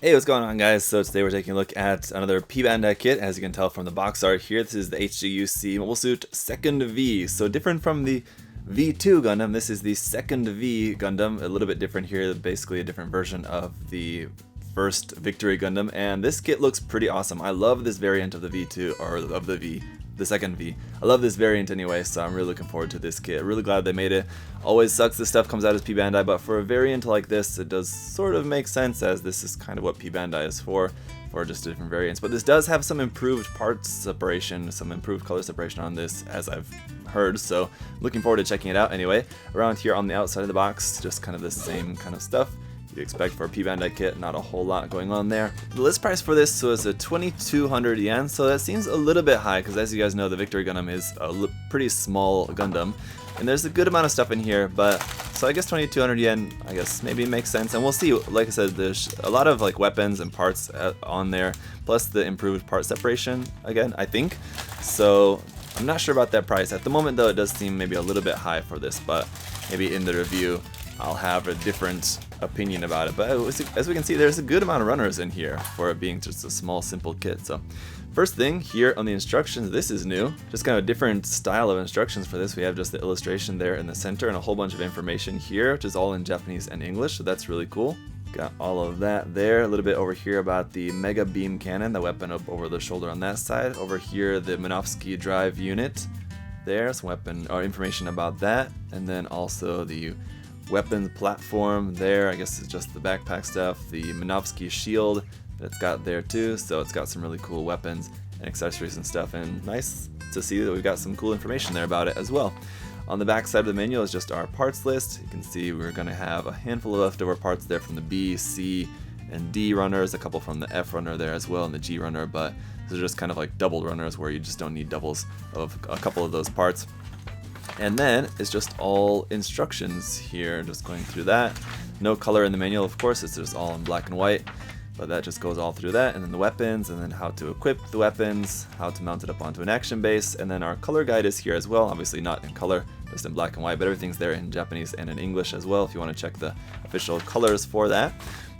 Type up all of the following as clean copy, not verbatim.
Hey, what's going on, guys? So today we're taking a look at another P-Bandai kit. As you can tell from the box art here, this is the HGUC Mobile Suit 2nd V. So different from the V2 Gundam, this is the 2nd V Gundam. A little bit different here, basically a different version of the first Victory Gundam. And this kit looks pretty awesome. I love this variant of the V2, or of the 2nd V. I love this variant anyway, so I'm really looking forward to this kit. Really glad they made it. Always sucks this stuff comes out as P-Bandai, but for a variant like this, it does sort of make sense, as this is kind of what P-Bandai is for just different variants. But this does have some improved parts separation, some improved color separation on this, as I've heard, so looking forward to checking it out anyway. Around here on the outside of the box, just kind of the same kind of stuff you'd expect for a P-Bandai kit, not a whole lot going on there. The list price for this was 2,200 yen, so that seems a little bit high, because as you guys know, the Victory Gundam is a pretty small Gundam, and there's a good amount of stuff in here, but so I guess 2,200 yen, I guess maybe makes sense, and we'll see. Like I said, there's a lot of like weapons and parts on there, plus the improved part separation, again, I think, so I'm not sure about that price. At the moment though, it does seem maybe a little bit high for this, but maybe in the review I'll have a different opinion about it. But as we can see, there's a good amount of runners in here for it being just a small, simple kit. So first thing here on the instructions, this is new. Just kind of a different style of instructions for this. We have just the illustration there in the center and a whole bunch of information here, which is all in Japanese and English, so that's really cool. Got all of that there. A little bit over here about the Mega Beam Cannon, the weapon up over the shoulder on that side. Over here, the Minovsky Drive Unit. There's weapon or information about that, and then also the weapons platform there. I guess it's just the backpack stuff. The Minovsky shield that it's got there too, so it's got some really cool weapons and accessories and stuff, and nice to see that we've got some cool information there about it as well. On the back side of the manual is just our parts list. You can see we're going to have a handful of leftover parts there from the B, C, and D runners, a couple from the F runner there as well, and the G runner, but these are just kind of like double runners where you just don't need doubles of a couple of those parts. And then it's just all instructions here, just going through that. No color in the manual, of course, it's just all in black and white, but that just goes all through that. And then the weapons, and then how to equip the weapons, how to mount it up onto an action base, and then our color guide is here as well, obviously not in color, just in black and white, but everything's there in Japanese and in English as well if you want to check the official colors for that.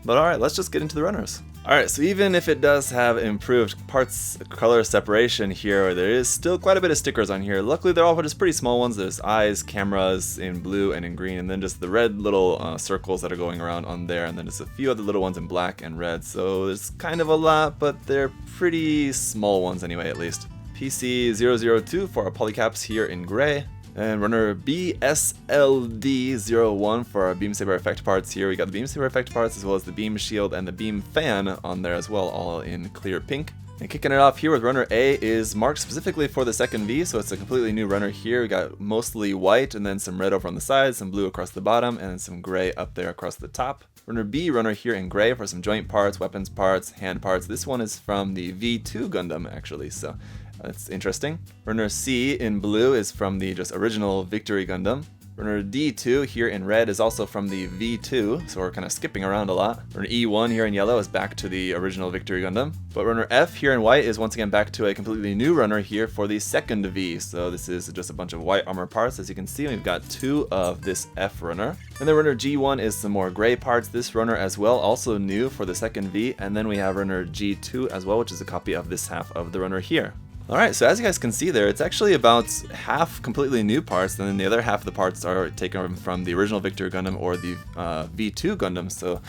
But alright, let's just get into the runners. Alright, so even if it does have improved parts color separation here, there is still quite a bit of stickers on here. Luckily, they're all just pretty small ones. There's eyes, cameras in blue and in green, and then just the red little circles that are going around on there, and then just a few other little ones in black and red. So there's kind of a lot, but they're pretty small ones anyway, at least. PC002 for our polycaps here in gray. And runner BSLD01 for our beam saber effect parts here. We got the beam saber effect parts as well as the beam shield and the beam fan on there as well, all in clear pink. And kicking it off here with runner A is marked specifically for the 2nd V, so it's a completely new runner here. We got mostly white and then some red over on the sides, some blue across the bottom, and then some gray up there across the top. Runner B runner here in gray for some joint parts, weapons parts, hand parts. This one is from the V2 Gundam actually, so that's interesting. Runner C in blue is from the just original Victory Gundam. Runner D2 here in red is also from the V2, so we're kind of skipping around a lot. Runner E1 here in yellow is back to the original Victory Gundam. But runner F here in white is once again back to a completely new runner here for the 2nd V. So this is just a bunch of white armor parts. As you can see, we've got 2 of this F runner. And then runner G1 is some more gray parts. This runner as well, also new for the 2nd V. And then we have runner G2 as well, which is a copy of this half of the runner here. Alright, so as you guys can see there, it's actually about half completely new parts, and then the other half of the parts are taken from the original Victory Gundam or the V2 Gundam, so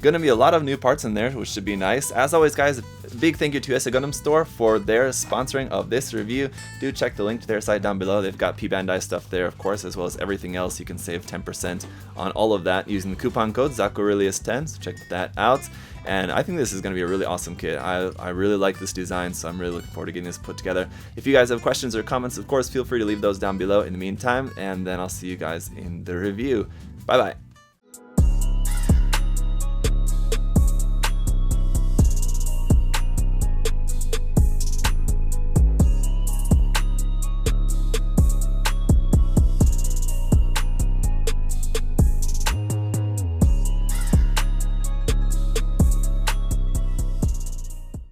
going to be a lot of new parts in there, which should be nice. As always, guys, a big thank you to SA Gundam Store for their sponsoring of this review. Do check the link to their site down below. They've got P-Bandai stuff there, of course, as well as everything else. You can save 10% on all of that using the coupon code ZakuAurelius10, so check that out. And I think this is going to be a really awesome kit. I really like this design, so I'm really looking forward to getting this put together. If you guys have questions or comments, of course, feel free to leave those down below in the meantime, and then I'll see you guys in the review. Bye-bye.